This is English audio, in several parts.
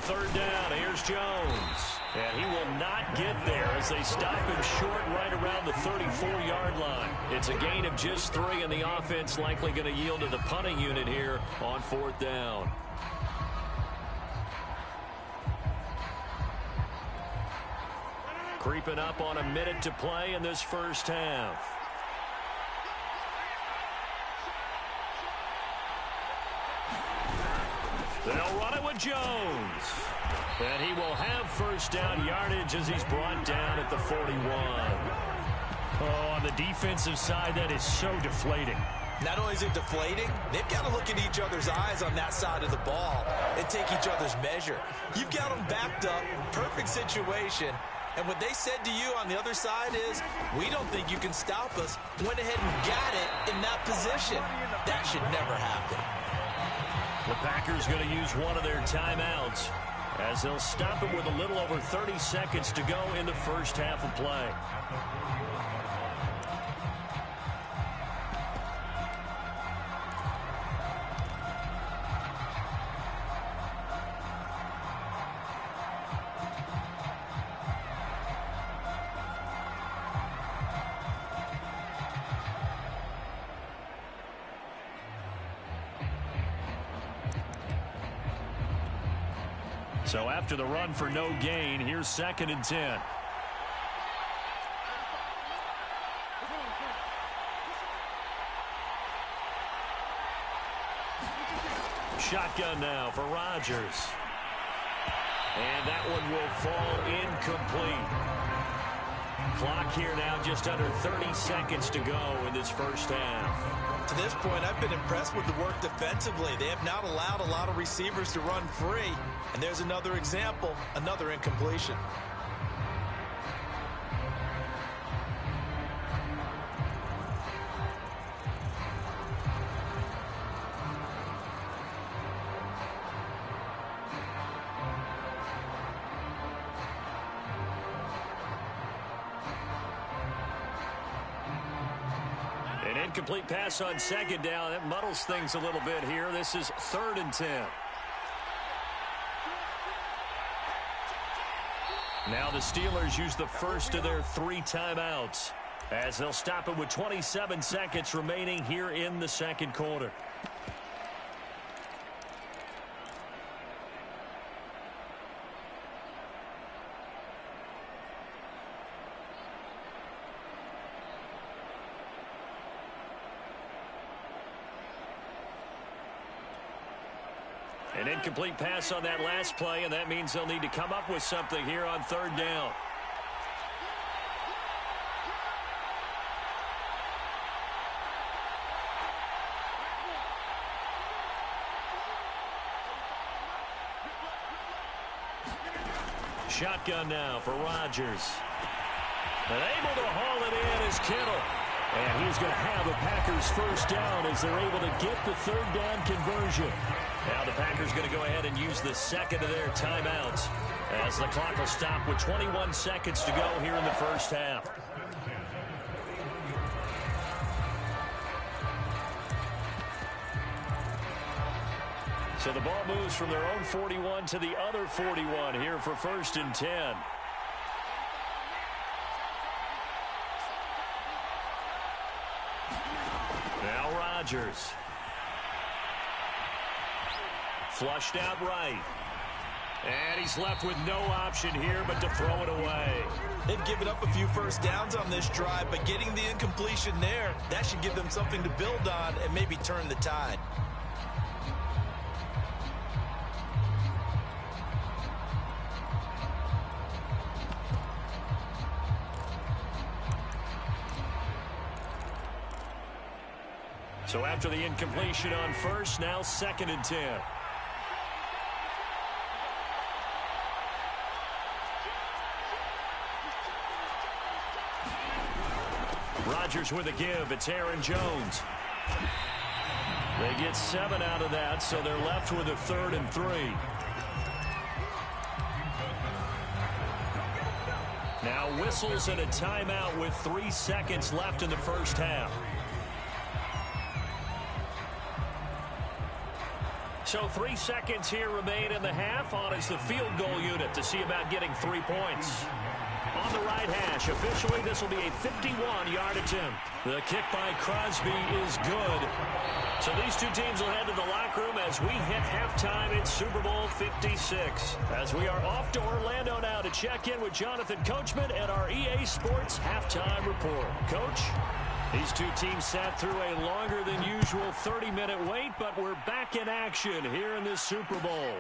third down. Here's Jones. And he will not get there as they stop him short right around the 34-yard line. It's a gain of just 3, and the offense likely going to yield to the punting unit here on fourth down. Creeping up on a minute to play in this first half. They'll run it with Jones. And he will have first down yardage as he's brought down at the 41. Oh, on the defensive side, that is so deflating. Not only is it deflating, they've got to look at each other's eyes on that side of the ball and take each other's measure. You've got them backed up, perfect situation. And what they said to you on the other side is, we don't think you can stop us. Went ahead and got it in that position. That should never happen. The Packers going to use one of their timeouts as they'll stop it with a little over 30 seconds to go in the first half of play. So after the run for no gain, here's 2nd and 10. Shotgun now for Rodgers. And that one will fall incomplete. Clock here now, just under 30 seconds to go in this first half. To this point, I've been impressed with the work defensively. They have not allowed a lot of receivers to run free. And there's another example, another incompletion. An incomplete pass on 2nd down. That muddles things a little bit here. This is 3rd and 10. Now the Steelers use the first of their 3 timeouts as they'll stop it with 27 seconds remaining here in the second quarter. An incomplete pass on that last play, and that means they'll need to come up with something here on 3rd down. Shotgun now for Rodgers. And able to haul it in is Kittle. And he's going to have a Packers first down as they're able to get the 3rd down conversion. Now the Packers going to go ahead and use the second of their timeouts as the clock will stop with 21 seconds to go here in the first half. So the ball moves from their own 41 to the other 41 here for 1st and 10. Now Rodgers. Flushed out right. And he's left with no option here but to throw it away. They've given up a few first downs on this drive, but getting the incompletion there, that should give them something to build on and maybe turn the tide. So after the incompletion on first, now 2nd and 10. Rodgers with a give. It's Aaron Jones. They get 7 out of that, so they're left with a 3rd and 3. Now whistles and a timeout with 3 seconds left in the first half. So 3 seconds here remain in the half. On is the field goal unit to see about getting 3 points. On the right hash, officially this will be a 51-yard attempt. The kick by Crosby is good. So these two teams will head to the locker room as we hit halftime in Super Bowl 56. As we are off to Orlando now to check in with Jonathan Coachman and our EA Sports halftime report. Coach? These two teams sat through a longer than usual 30-minute wait, but we're back in action here in this Super Bowl.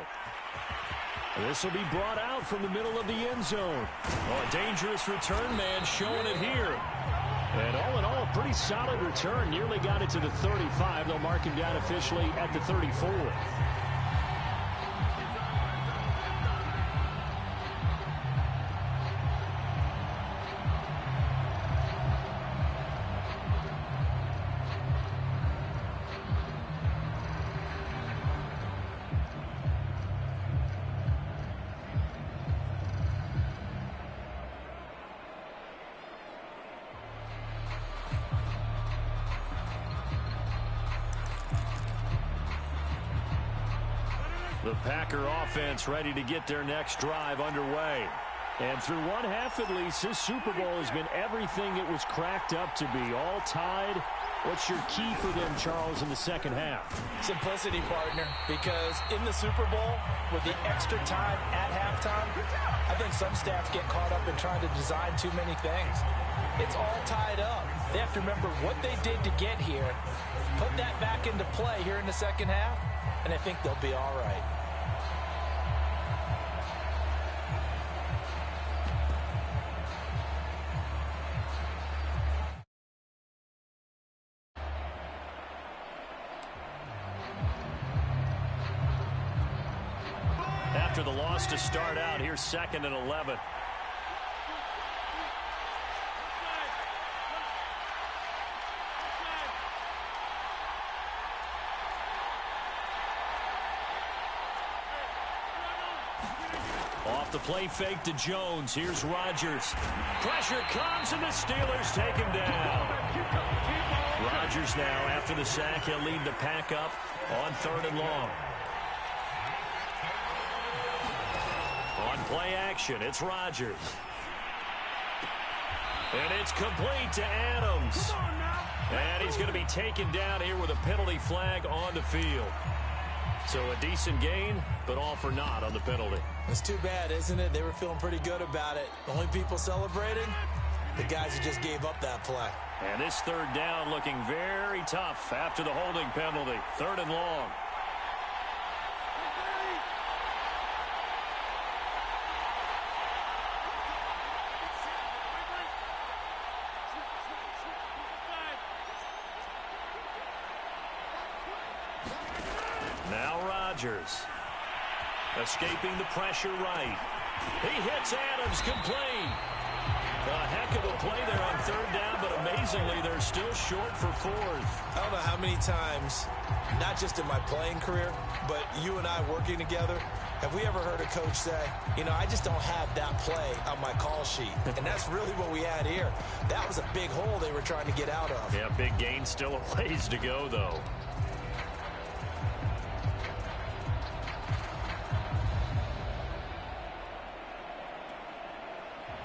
This will be brought out from the middle of the end zone. Oh, a dangerous return man showing it here. And all in all, a pretty solid return. Nearly got it to the 35. They'll mark him down officially at the 34. The Packer offense ready to get their next drive underway. And through one half at least, this Super Bowl has been everything it was cracked up to be. All tied. What's your key for them, Charles, in the second half? Simplicity, partner, because in the Super Bowl, with the extra time at halftime, I think some staffs get caught up in trying to design too many things. It's all tied up. They have to remember what they did to get here, put that back into play here in the second half, and I think they'll be all right. After the loss to start out, here's 2nd and 11. Off the play fake to Jones. Here's Rodgers. Pressure comes, and the Steelers take him down. Rodgers now, after the sack, he'll lead the pack up on 3rd and long. On play action, it's Rodgers. And it's complete to Adams. And he's going to be taken down here with a penalty flag on the field. So a decent gain, but all for naught on the penalty. It's too bad, isn't it? They were feeling pretty good about it. The only people celebrating, the guys who just gave up that play. And this 3rd down looking very tough after the holding penalty. 3rd and long. Now Rodgers. Escaping the pressure right. He hits Adams complete. A heck of a play there on 3rd down, but amazingly, they're still short for 4th. I don't know how many times, not just in my playing career, but you and I working together, have we ever heard a coach say, you know, I just don't have that play on my call sheet. And that's really what we had here. That was a big hole they were trying to get out of. Yeah, big gain, still a ways to go, though.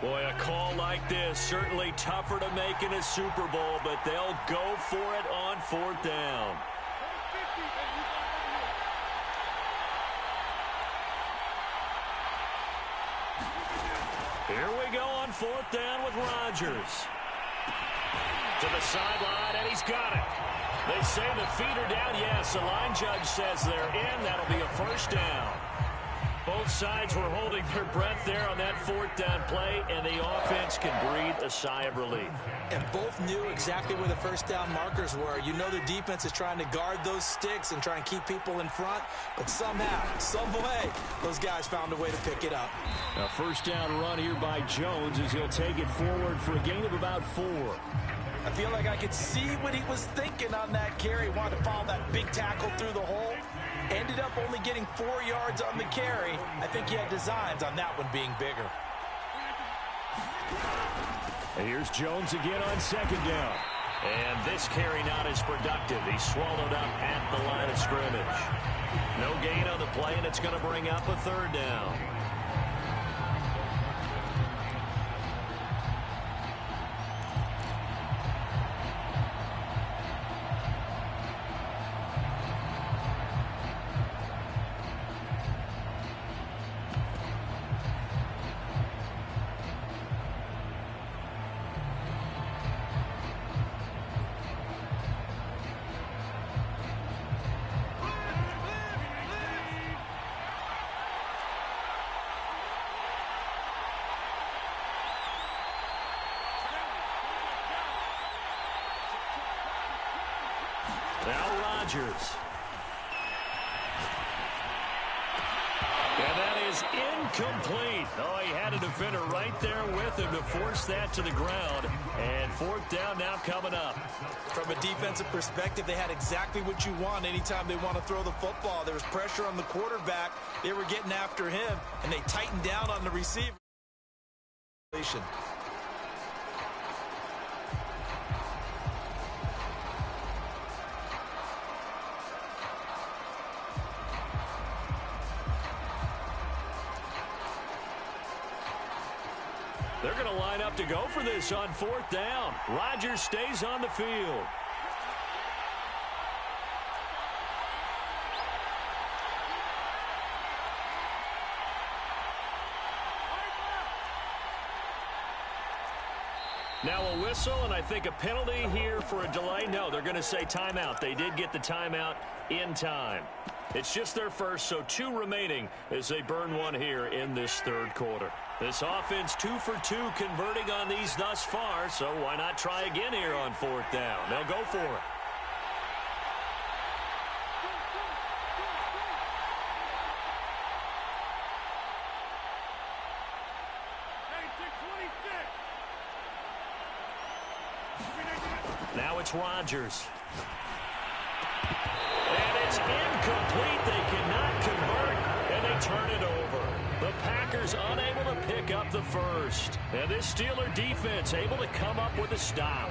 Boy, a call like this, certainly tougher to make in a Super Bowl, but they'll go for it on 4th down. Here we go on 4th down with Rodgers. To the sideline, and he's got it. They say the feet are down. Yes, the line judge says they're in. That'll be a 1st down. Both sides were holding their breath there on that 4th down play, and the offense can breathe a sigh of relief. And both knew exactly where the 1st down markers were. You know the defense is trying to guard those sticks and try and keep people in front, but somehow, some way, those guys found a way to pick it up. A 1st down run here by Jones as he'll take it forward for a gain of about 4. I feel like I could see what he was thinking on that carry. Wanted to follow that big tackle through the hole. Ended up only getting 4 yards on the carry. I think he had designs on that one being bigger. And here's Jones again on 2nd down. And this carry not as productive. He's swallowed up at the line of scrimmage. No gain on the play, and it's going to bring up a third down. Now Rodgers. And that is incomplete. Oh, he had a defender right there with him to force that to the ground. And fourth down now coming up. From a defensive perspective, they had exactly what you want anytime they want to throw the football. There was pressure on the quarterback. They were getting after him, and they tightened down on the receiver. They're going to line up to go for this on fourth down. Rodgers stays on the field. Now a whistle, and I think a penalty here for a delay. No, they're going to say timeout. They did get the timeout in time. It's just their first, so 2 remaining as they burn one here in this third quarter. This offense 2 for 2 converting on these thus far, so why not try again here on fourth down? They'll go for it. Now it's Rodgers. And it's incomplete. They cannot convert, and they turn it over. The Packers unable to pick up the first. And this Steeler defense able to come up with a stop.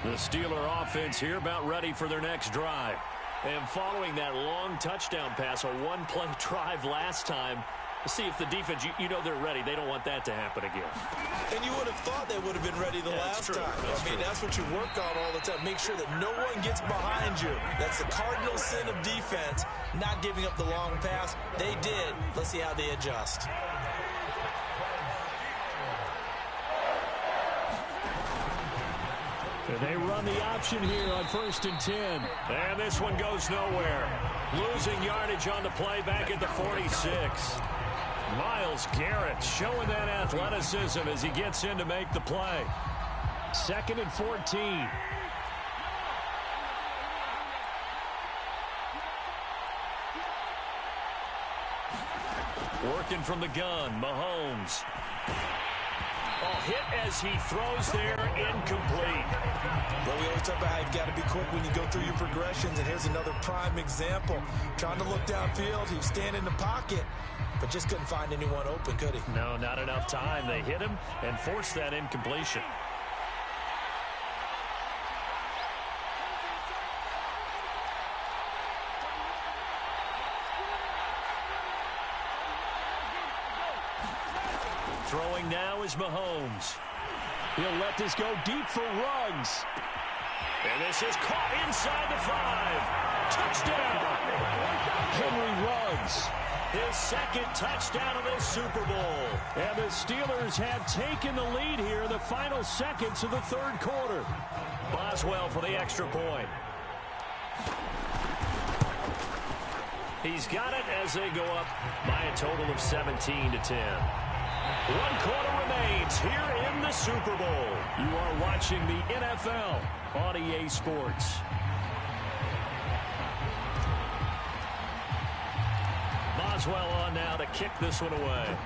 The Steeler offense here about ready for their next drive. And following that long touchdown pass, a one-play drive last time, see if the defense, you know they're ready. They don't want that to happen again. And you would have thought they would have been ready the last time. I mean, that's what you work on all the time. Make sure that no one gets behind you. That's the cardinal sin of defense, not giving up the long pass. They did. Let's see how they adjust. They run the option here on 1st and 10. And this one goes nowhere. Losing yardage on the play back at the 46. Myles Garrett showing that athleticism as he gets in to make the play. 2nd and 14. Working from the gun, Mahomes. Oh, hit as he throws there, incomplete. Well, we always talk about how you've got to be quick when you go through your progressions, and here's another prime example. Trying to look downfield, he was standing in the pocket, but just couldn't find anyone open, could he? No, not enough time. They hit him and forced that incompletion. Throwing now is Mahomes. He'll let this go deep for Ruggs. And this is caught inside the 5. Touchdown! Henry Ruggs. His 2nd touchdown of this Super Bowl. And the Steelers have taken the lead here in the final seconds of the third quarter. Boswell for the extra point. He's got it as they go up by a total of 17-10. 1 quarter remains here in the Super Bowl. You are watching the NFL on EA Sports. Boswell on now to kick this one away.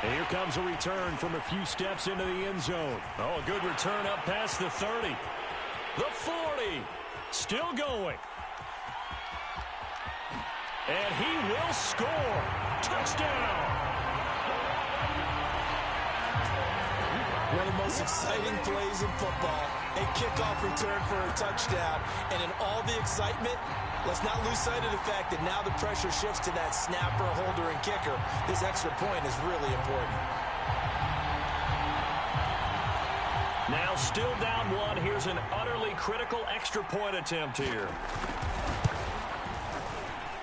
And here comes a return from a few steps into the end zone. Oh, a good return up past the 30. The 40. Still going. And he will score. Touchdown. One of the most exciting plays in football, a kickoff return for a touchdown. And in all the excitement, let's not lose sight of the fact that now the pressure shifts to that snapper, holder, and kicker. This extra point is really important. Now still down one. Here's an utterly critical extra point attempt here.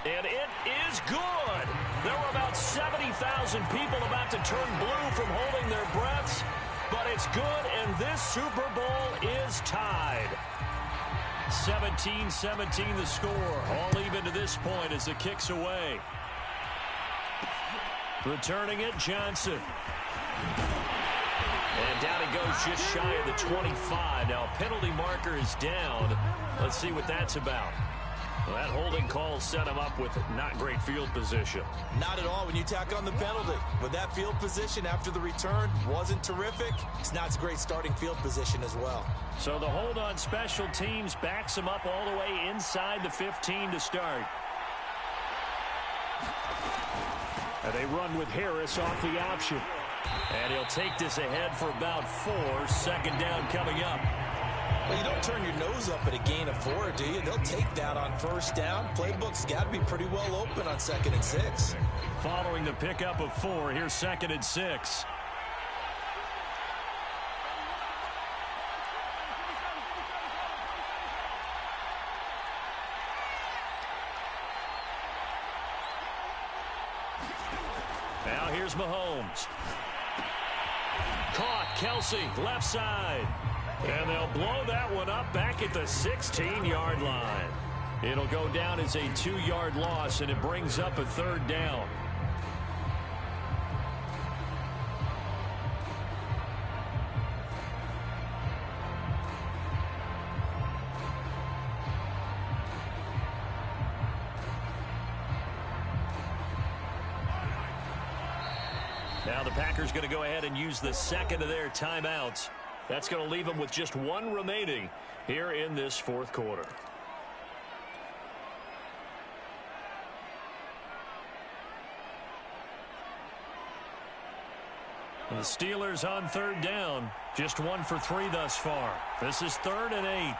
And it is good. There were about 70,000 people about to turn blue from holding their breaths. But it's good, and this Super Bowl is tied. 17-17 the score. All even to this point as the kick's away. Returning it, Johnson. And down he goes just shy of the 25. Now, penalty marker is down. Let's see what that's about. Well, that holding call set him up with not great field position. Not at all when you tack on the penalty. With that field position after the return wasn't terrific. It's not a great starting field position as well. So the hold on special teams backs him up all the way inside the 15 to start. And they run with Harris off the option. And he'll take this ahead for about 4. Second down coming up. Well, you don't turn your nose up at a gain of 4, do you? They'll take that on first down. Playbook's got to be pretty well open on 2nd and 6. Following the pickup of 4, here's 2nd and 6. Now here's Mahomes. Caught, Kelsey, left side. And they'll blow that one up back at the 16-yard line. It'll go down as a 2-yard loss, and it brings up a 3rd down. Now the Packers going to go ahead and use the second of their timeouts. That's going to leave them with just 1 remaining here in this 4th quarter. The Steelers on 3rd down. Just 1 for 3 thus far. This is 3rd and 8.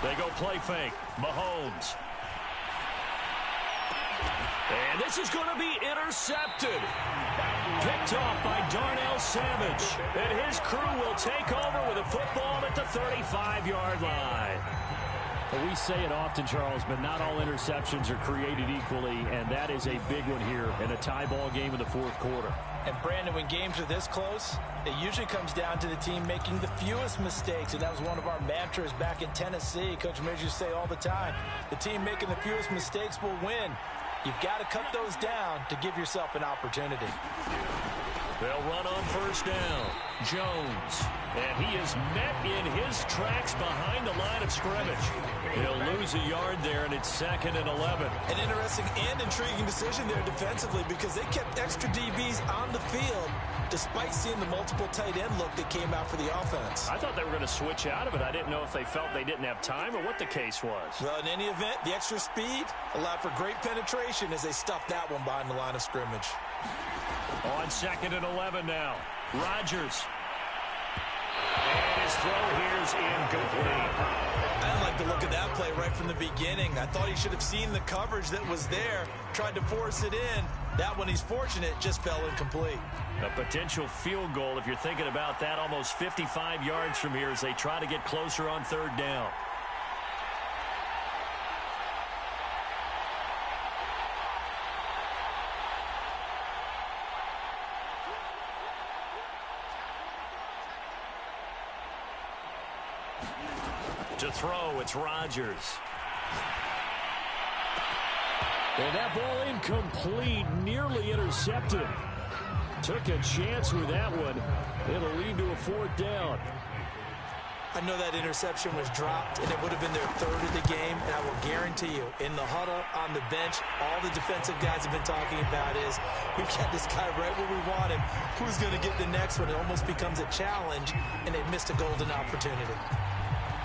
They go play fake. Mahomes. And this is going to be intercepted. Picked off by Darnell Savage. And his crew will take over with a football at the 35-yard line. Well, we say it often, Charles, but not all interceptions are created equally, and that is a big one here in a tie ball game in the 4th quarter. And, Brandon, when games are this close, it usually comes down to the team making the fewest mistakes, and that was one of our mantras back in Tennessee. Coach Midge used to say all the time, the team making the fewest mistakes will win. You've got to cut those down to give yourself an opportunity. They'll run on first down. Jones. And he is met in his tracks behind the line of scrimmage. He'll lose a yard there, and it's 2nd and 11. An interesting and intriguing decision there defensively because they kept extra DBs on the field despite seeing the multiple tight end look that came out for the offense. I thought they were going to switch out of it. I didn't know if they felt they didn't have time or what the case was. Well, in any event, the extra speed allowed for great penetration as they stuffed that one behind the line of scrimmage. On 2nd and 11 now. Rodgers. And his throw here's incomplete. I didn't like the look of that play right from the beginning. I thought he should have seen the coverage that was there, tried to force it in. That one, he's fortunate, just fell incomplete. A potential field goal, if you're thinking about that, almost 55 yards from here as they try to get closer on 3rd down. To throw, it's Rodgers. And that ball incomplete, nearly intercepted. Took a chance with that one. It'll lead to a 4th down. I know that interception was dropped, and it would have been their 3rd of the game, and I will guarantee you, in the huddle, on the bench, all the defensive guys have been talking about is, we've got this guy right where we want him. Who's going to get the next one? It almost becomes a challenge, and they missed a golden opportunity.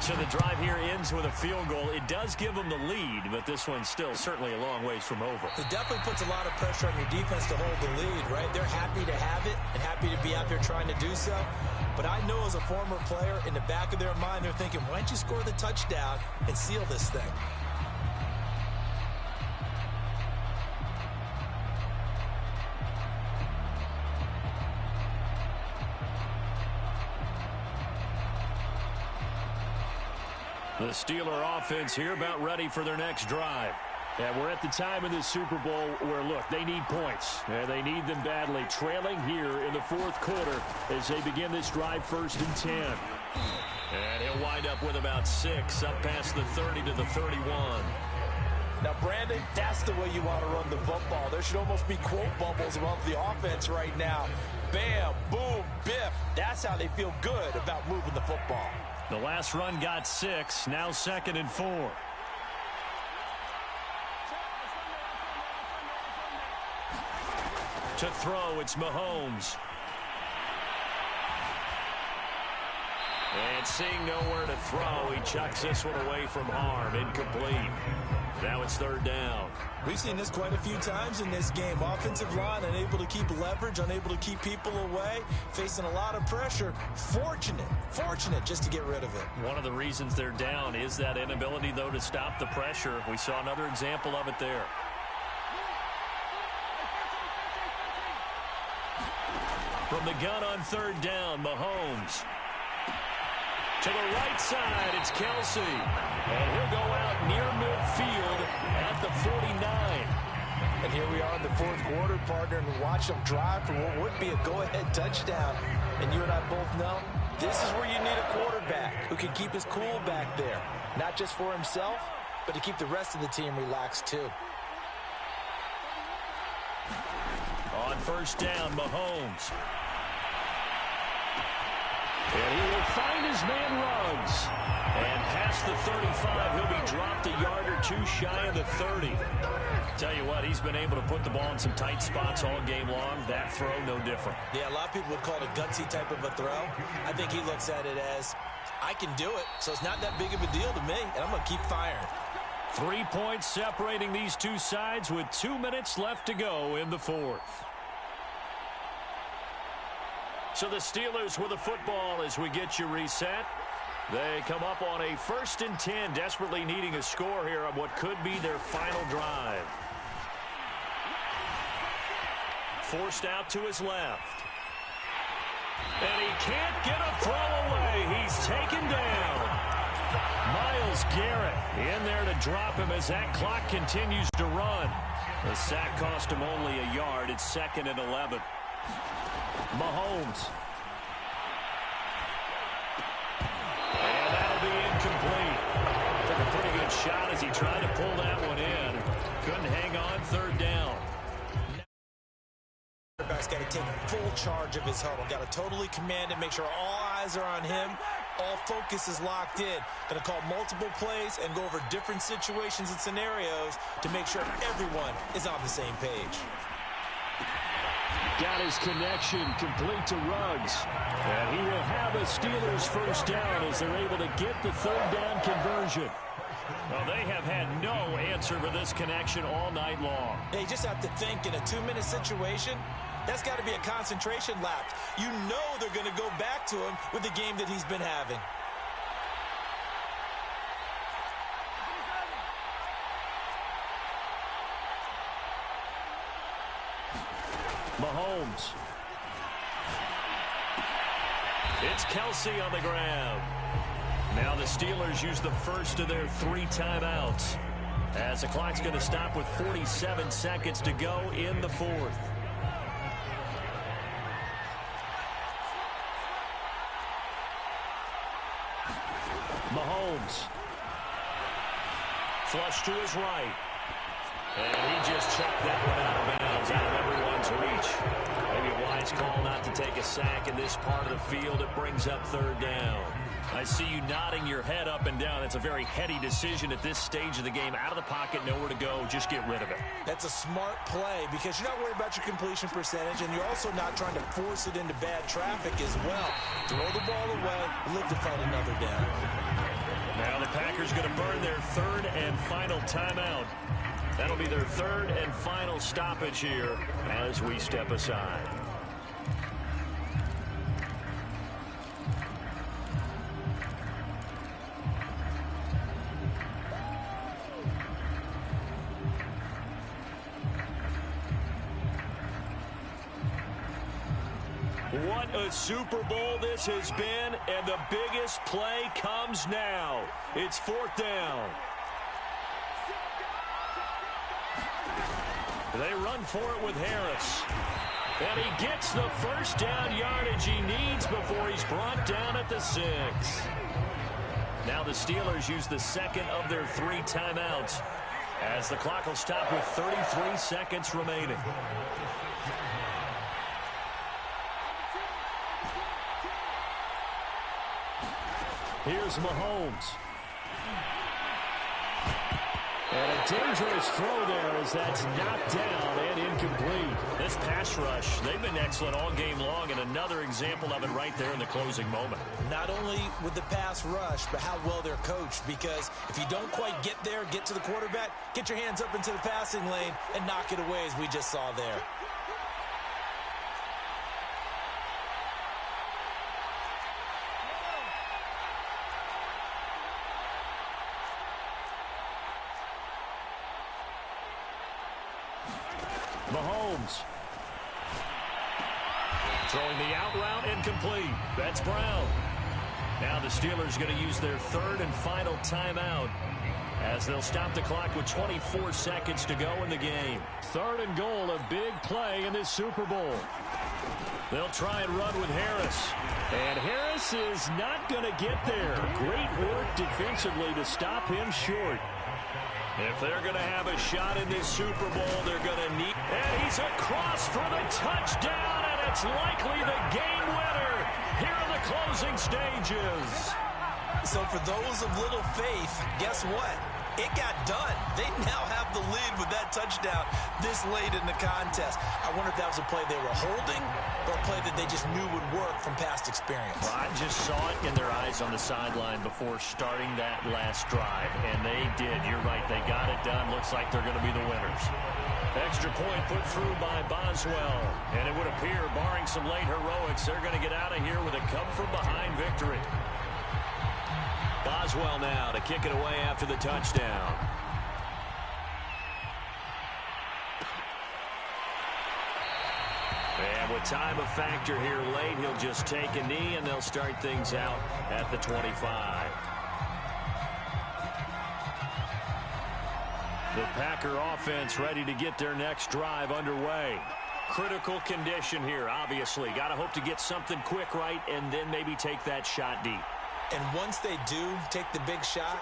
So the drive here ends with a field goal. It does give them the lead, but this one's still certainly a long ways from over. It definitely puts a lot of pressure on your defense to hold the lead, right? They're happy to have it and happy to be out there trying to do so. But I know as a former player, in the back of their mind, they're thinking, why don't you score the touchdown and seal this thing? The Steeler offense here about ready for their next drive. And we're at the time in the Super Bowl where, look, they need points. And they need them badly. Trailing here in the fourth quarter as they begin this drive 1st and 10. And he'll wind up with about 6 up past the 30 to the 31. Now, Brandon, that's the way you want to run the football. There should almost be quote bubbles above the offense right now. Bam, boom, biff. That's how they feel good about moving the football. The last run got 6, now 2nd and 4. To throw, it's Mahomes. And seeing nowhere to throw, he chucks this one away from harm. Incomplete. Now it's 3rd down. We've seen this quite a few times in this game. Offensive line unable to keep leverage, unable to keep people away, facing a lot of pressure. Fortunate just to get rid of it. One of the reasons they're down is that inability, though, to stop the pressure. We saw another example of it there. From the gun on 3rd down, Mahomes. To the right side, it's Kelsey. And he'll go out near midfield at the 49. And here we are in the fourth quarter, partner, and watch them drive for what would be a go-ahead touchdown. And you and I both know this is where you need a quarterback who can keep his cool back there. Not just for himself, but to keep the rest of the team relaxed too. On 1st down, Mahomes. And he will find his man Ruggs. And past the 35, he'll be dropped a yard or 2 shy of the 30. Tell you what, he's been able to put the ball in some tight spots all game long. That throw, no different. Yeah, a lot of people would call it a gutsy type of a throw. I think he looks at it as, I can do it, so it's not that big of a deal to me, and I'm going to keep firing. 3 points separating these two sides with 2 minutes left to go in the fourth. So the Steelers with the football as we get you reset. They come up on a 1st and 10, desperately needing a score here on what could be their final drive. Forced out to his left. And he can't get a throw away. He's taken down. Myles Garrett in there to drop him as that clock continues to run. The sack cost him only a yard. It's 2nd and 11. Mahomes. And that'll be incomplete. Took a pretty good shot as he tried to pull that one in. Couldn't hang on. 3rd down. Quarterback's got to take full charge of his huddle. Got to totally command it, make sure all eyes are on him. All focus is locked in. Going to call multiple plays and go over different situations and scenarios to make sure everyone is on the same page. Got his connection complete to Ruggs. And he will have a Steelers 1st down as they're able to get the 3rd down conversion. Well, they have had no answer for this connection all night long. They just have to think in a 2-minute situation, that's got to be a concentration lapse. You know they're going to go back to him with the game that he's been having. Mahomes. It's Kelsey on the ground. Now the Steelers use the first of their 3 timeouts as the clock's going to stop with 47 seconds to go in the fourth. Mahomes. Flush to his right. And he just chucked that one out of bounds, out of everyone's reach. Maybe a wise call not to take a sack in this part of the field. It brings up 3rd down. I see you nodding your head up and down. That's a very heady decision at this stage of the game. Out of the pocket, nowhere to go. Just get rid of it. That's a smart play because you're not worried about your completion percentage, and you're also not trying to force it into bad traffic as well. Throw the ball away, live to fight another down. Now the Packers going to burn their third and final timeout. That'll be their third and final stoppage here as we step aside. What a Super Bowl this has been, and the biggest play comes now. It's fourth down. They run for it with Harris. And he gets the first down yardage he needs before he's brought down at the 6. Now the Steelers use the second of their 3 timeouts as the clock will stop with 33 seconds remaining. Here's Mahomes. And a dangerous throw there as that's knocked down and incomplete. This pass rush, they've been excellent all game long, and another example of it right there in the closing moment. Not only with the pass rush, but how well they're coached, because if you don't quite get there, get to the quarterback, get your hands up into the passing lane and knock it away as we just saw there. Mahomes. Throwing the out route incomplete. That's Brown. Now the Steelers going to use their third and final timeout as they'll stop the clock with 24 seconds to go in the game. Third and goal, a big play in this Super Bowl. They'll try and run with Harris. And Harris is not going to get there. Great work defensively to stop him short. If they're going to have a shot in this Super Bowl, they're going to need... And he's across for the touchdown, and it's likely the game winner here in the closing stages. So for those of little faith, guess what? It got done. They now have the lead with that touchdown this late in the contest. I wonder if that was a play they were holding or a play that they just knew would work from past experience. Well, I just saw it in their eyes on the sideline before starting that last drive, and they did. You're right. They got it done. Looks like they're going to be the winners. Extra point put through by Boswell, and it would appear, barring some late heroics, they're going to get out of here with a come-from-behind victory. Boswell now to kick it away after the touchdown. And with time a factor here late, he'll just take a knee, and they'll start things out at the 25. The Packer offense ready to get their next drive underway. Critical condition here, obviously. Got to hope to get something quick right and then maybe take that shot deep. And once they do take the big shot,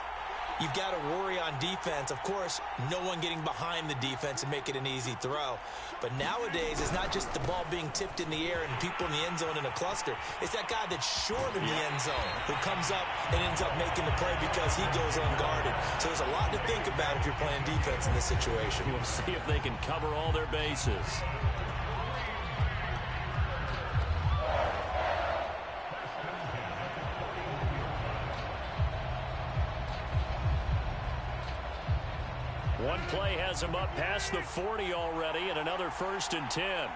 you've got to worry on defense. Of course, no one getting behind the defense and make it an easy throw. But nowadays, it's not just the ball being tipped in the air and people in the end zone in a cluster. It's that guy that's short in the end zone who comes up and ends up making the play because he goes unguarded. So there's a lot to think about if you're playing defense in this situation. We'll see if they can cover all their bases. One play has him up past the 40 already, and another 1st and 10.